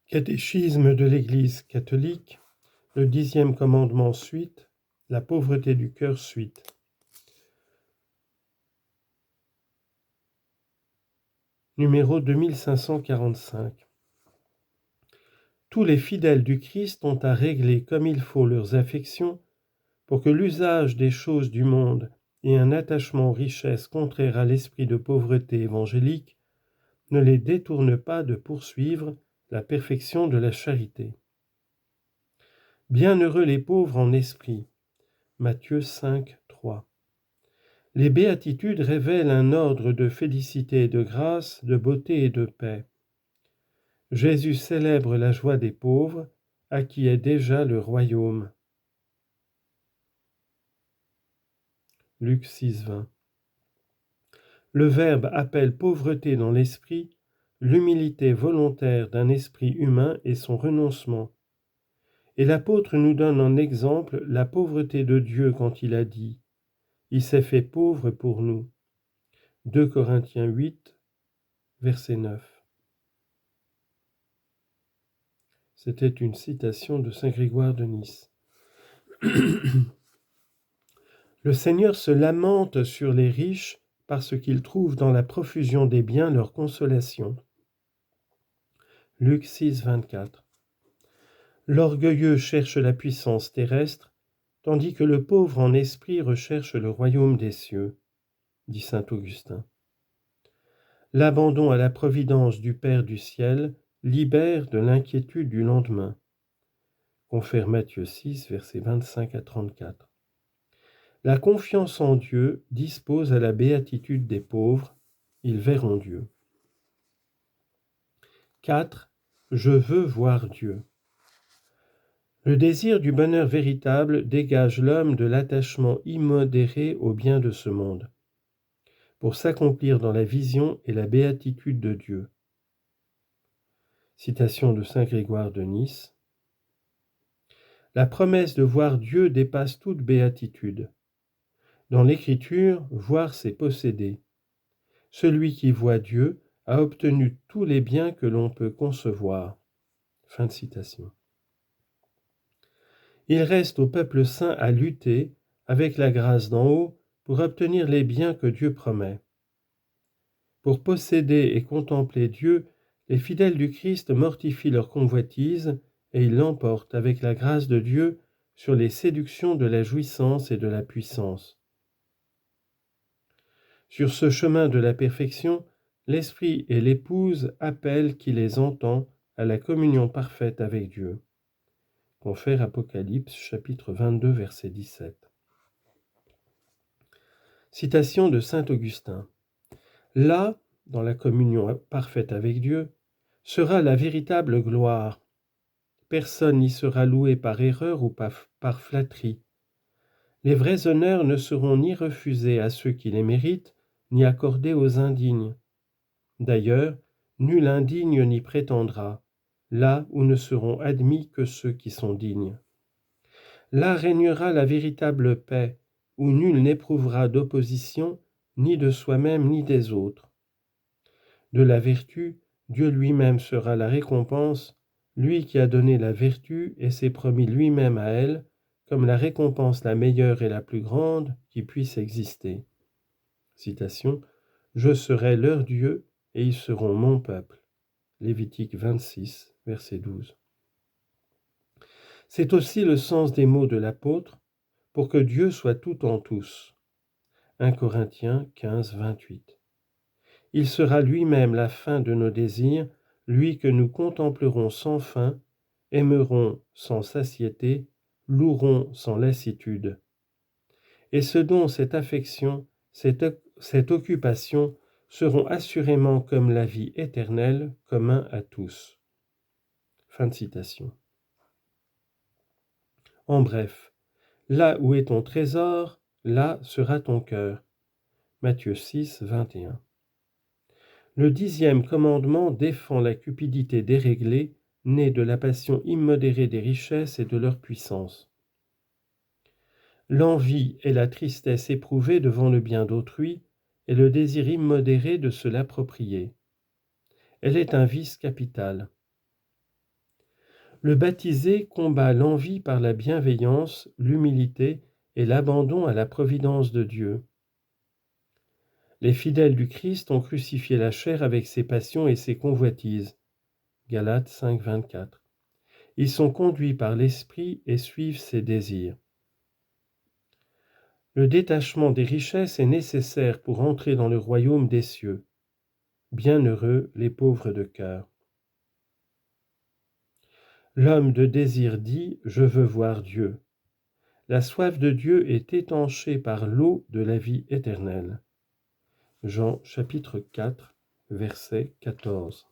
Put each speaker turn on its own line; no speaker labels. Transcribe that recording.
Catéchisme de l'Église catholique, le 10e commandement suite, la pauvreté du cœur suite. Numéro 2545. Tous les fidèles du Christ ont à régler comme il faut leurs affections pour que l'usage des choses du monde et un attachement aux richesses contraires à l'esprit de pauvreté évangélique ne les détournent pas de poursuivre la perfection de la charité. Bienheureux les pauvres en esprit. Matthieu 5, 3. Les béatitudes révèlent un ordre de félicité et de grâce, de beauté et de paix. Jésus célèbre la joie des pauvres, à qui est déjà le royaume. Luc 6, 20. Le Verbe appelle pauvreté dans l'esprit l'humilité volontaire d'un esprit humain et son renoncement. Et l'apôtre nous donne en exemple la pauvreté de Dieu quand il a dit « Il s'est fait pauvre pour nous ». 2 Corinthiens 8, verset 9. C'était une citation de saint Grégoire de Nice. Le Seigneur se lamente sur les riches parce qu'ils trouvent dans la profusion des biens leur consolation. Luc 6, 24. L'orgueilleux cherche la puissance terrestre, tandis que le pauvre en esprit recherche le royaume des cieux, dit saint Augustin. L'abandon à la providence du Père du ciel libère de l'inquiétude du lendemain. Confère Matthieu 6, versets 25 à 34. La confiance en Dieu dispose à la béatitude des pauvres, ils verront Dieu. 4. Je veux voir Dieu. Le désir du bonheur véritable dégage l'homme de l'attachement immodéré aux biens de ce monde, pour s'accomplir dans la vision et la béatitude de Dieu. Citation de saint Grégoire de Nice. La promesse de voir Dieu dépasse toute béatitude. Dans l'Écriture, voir c'est posséder. Celui qui voit Dieu a obtenu tous les biens que l'on peut concevoir. Fin de citation. Il reste au peuple saint à lutter, avec la grâce d'en haut, pour obtenir les biens que Dieu promet. Pour posséder et contempler Dieu, les fidèles du Christ mortifient leur convoitise et ils l'emportent avec la grâce de Dieu sur les séductions de la jouissance et de la puissance. Sur ce chemin de la perfection, l'Esprit et l'Épouse appellent qui les entend à la communion parfaite avec Dieu. Confère Apocalypse, chapitre 22, verset 17. Citation de saint Augustin. Là, dans la communion parfaite avec Dieu, sera la véritable gloire. Personne n'y sera loué par erreur ou par flatterie. Les vrais honneurs ne seront ni refusés à ceux qui les méritent, ni accordés aux indignes. D'ailleurs, nul indigne n'y prétendra, là où ne seront admis que ceux qui sont dignes. Là régnera la véritable paix, où nul n'éprouvera d'opposition, ni de soi-même ni des autres. De la vertu, Dieu lui-même sera la récompense, lui qui a donné la vertu et s'est promis lui-même à elle, comme la récompense la meilleure et la plus grande qui puisse exister. Citation, « Je serai leur Dieu, et ils seront mon peuple. » Lévitique 26, verset 12. C'est aussi le sens des mots de l'apôtre, pour que Dieu soit tout en tous. 1 Corinthiens 15, 28. Il sera lui-même la fin de nos désirs, lui que nous contemplerons sans fin, aimerons sans satiété, louerons sans lassitude. Et ce don, cette affection, cette occupation seront assurément comme la vie éternelle, commun à tous. Fin de citation. En bref, là où est ton trésor, là sera ton cœur. Matthieu 6, 21. Le 10e commandement défend la cupidité déréglée, née de la passion immodérée des richesses et de leur puissance. L'envie et la tristesse éprouvée devant le bien d'autrui et le désir immodéré de se l'approprier. Elle est un vice capital. Le baptisé combat l'envie par la bienveillance, l'humilité et l'abandon à la providence de Dieu. Les fidèles du Christ ont crucifié la chair avec ses passions et ses convoitises. Galates 5, 24. Ils sont conduits par l'Esprit et suivent ses désirs. Le détachement des richesses est nécessaire pour entrer dans le royaume des cieux. Bienheureux les pauvres de cœur. L'homme de désir dit « Je veux voir Dieu ». La soif de Dieu est étanchée par l'eau de la vie éternelle. Jean chapitre 4, verset 14.